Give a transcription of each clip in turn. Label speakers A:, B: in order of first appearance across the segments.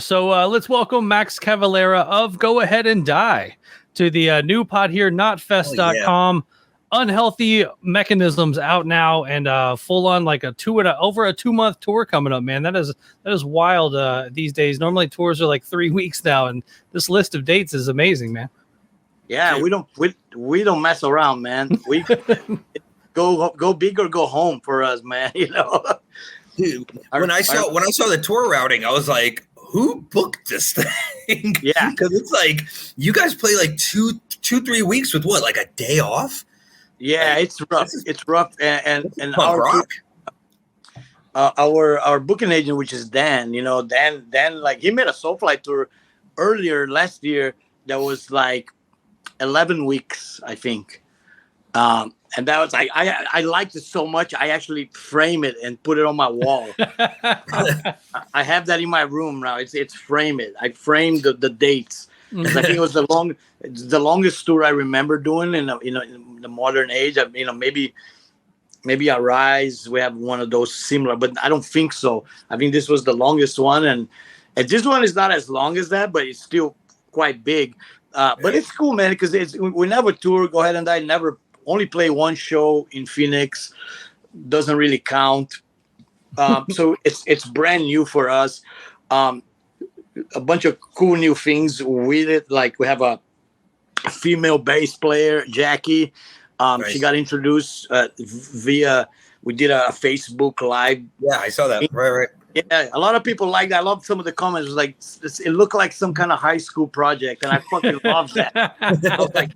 A: So let's welcome Max Cavalera of Go Ahead and Die to the new pod here, KNOTFEST.com. Unhealthy Mechanisms out now, and full on like over a 2-month tour coming up, man. That is wild these days. Normally tours are like 3 weeks now, and this list of dates is amazing, man.
B: Yeah, we don't mess around, man. We go big or go home for us, man. You know,
C: dude. When I saw the tour routing, I was like, who booked this thing?
B: Yeah,
C: because it's like you guys play like 2-3 weeks with what, like a day off?
B: Yeah,
C: like,
B: it's rough. It's rough, and
C: our
B: our booking agent, which is Dan. You know, Dan, like he made a Soulfly tour earlier last year that was like 11 weeks, I think. And that was I liked it so much I actually frame it and put it on my wall. I have that in my room now. It's frame it. I framed the dates. I think it was the longest tour I remember doing in the modern age. Maybe Arise, we have one of those similar, but I don't think so. I think this was the longest one, and this one is not as long as that, but it's still quite big. But it's cool, man, because we never tour. Go Ahead and Die never only play one show in Phoenix. Doesn't really count. So it's brand new for us. A bunch of cool new things with it. Like we have a female bass player, Jackie.
C: Nice.
B: She got introduced we did a Facebook Live.
C: Yeah, I saw that. Right.
B: Yeah, a lot of people like that. I love some of the comments. It was like, it looked like some kind of high school project, and I fucking love that. I was like,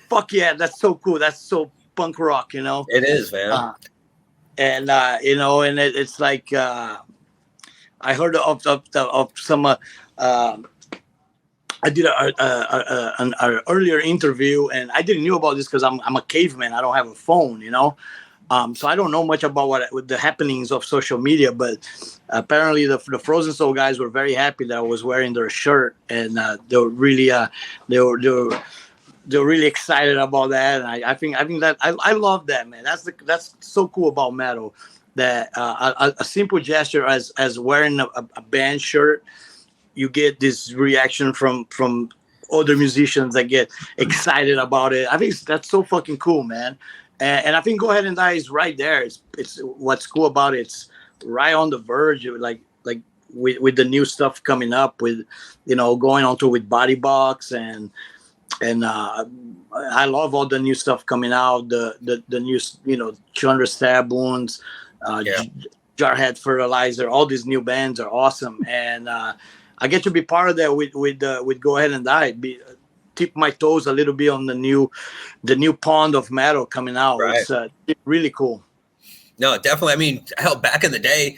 B: fuck yeah, that's so cool. That's so punk rock, you know?
C: It is, man.
B: And it's like, I heard of some, I did an earlier interview, and I didn't know about this because I'm a caveman. I don't have a phone, you know? So I don't know much about with the happenings of social media, but apparently the Frozen Soul guys were very happy that I was wearing their shirt, and they were really really excited about that. And I think that I love that, man. That's so cool about metal, that a simple gesture as wearing a band shirt, you get this reaction from other musicians that get excited about it. I think that's so fucking cool, man. And I think Go Ahead and Die is right there. It's what's cool about it. It's right on the verge of like with the new stuff coming up, with going on to with Body Box, and I love all the new stuff coming out. The new 200 Stab Wounds, Jarhead Fertilizer. All these new bands are awesome, and I get to be part of that with Go Ahead and Die. Tip my toes a little bit on the new pond of metal coming out.
C: Right.
B: It's really cool.
C: No, definitely. I mean, hell, back in the day,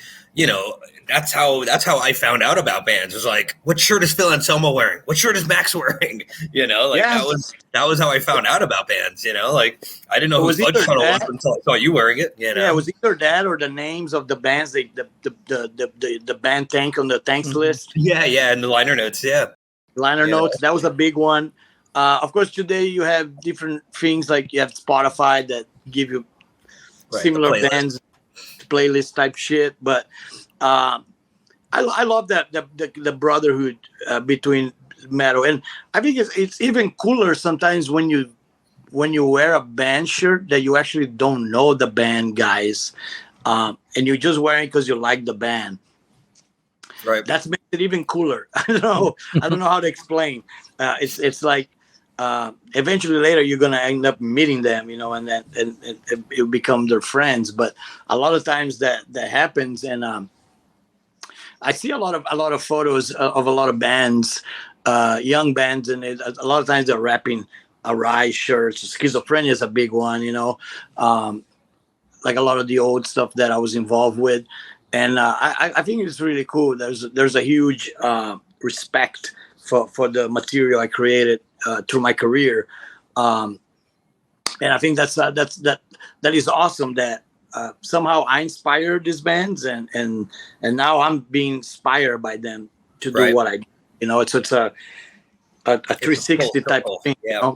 C: that's how I found out about bands. It was like, what shirt is Phil Anselmo wearing? What shirt is Max wearing? That was how I found out about bands. Like, I didn't know who Sludge Tunnel was until I saw you wearing it.
B: Yeah, it was either that or the names of the bands, the band tank on the thanks list.
C: Yeah, and the liner notes. Yeah,
B: liner notes. That was a big one. Of course, today you have different things, like you have Spotify that give you similar bands, playlist type shit. But I love that the brotherhood between metal, and I think it's even cooler sometimes when you wear a band shirt that you actually don't know the band guys, and you're just wearing it because you like the band.
C: Right.
B: That makes it even cooler. I don't know how to explain. It's like eventually later you're gonna end up meeting them, and then and you become their friends. But a lot of times that happens, and I see a lot of photos of a lot of bands, young bands, and a lot of times they're wrapping Arise shirts. Schizophrenia is a big one, like a lot of the old stuff that I was involved with. And I think it's really cool. There's a huge respect for the material I created through my career, and I think that is awesome. That somehow I inspired these bands, and now I'm being inspired by them to do what I do. It's a 360 type of thing.
C: Yeah.